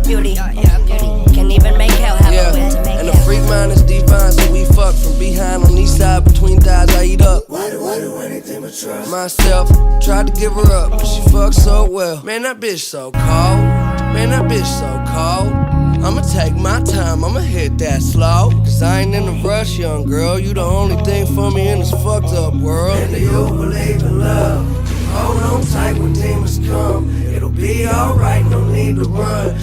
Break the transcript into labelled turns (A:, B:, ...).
A: beauty. Can even make hell have a way to make
B: and the
A: hell.
B: freak mind is divine, so we fuck from behind on each side between thighs. I eat up.
C: Why do anything but trust
B: Myself, tried to give her up, but she fucked so well. Man, that bitch so cold. Man, that bitch so cold. I'ma take my time, I'ma hit that slow. Cause I ain't in a rush, young girl. You the only thing for me in this fucked up world.
C: And do you believe in love? Hold on tight when demons come. It'll be alright, no need to run.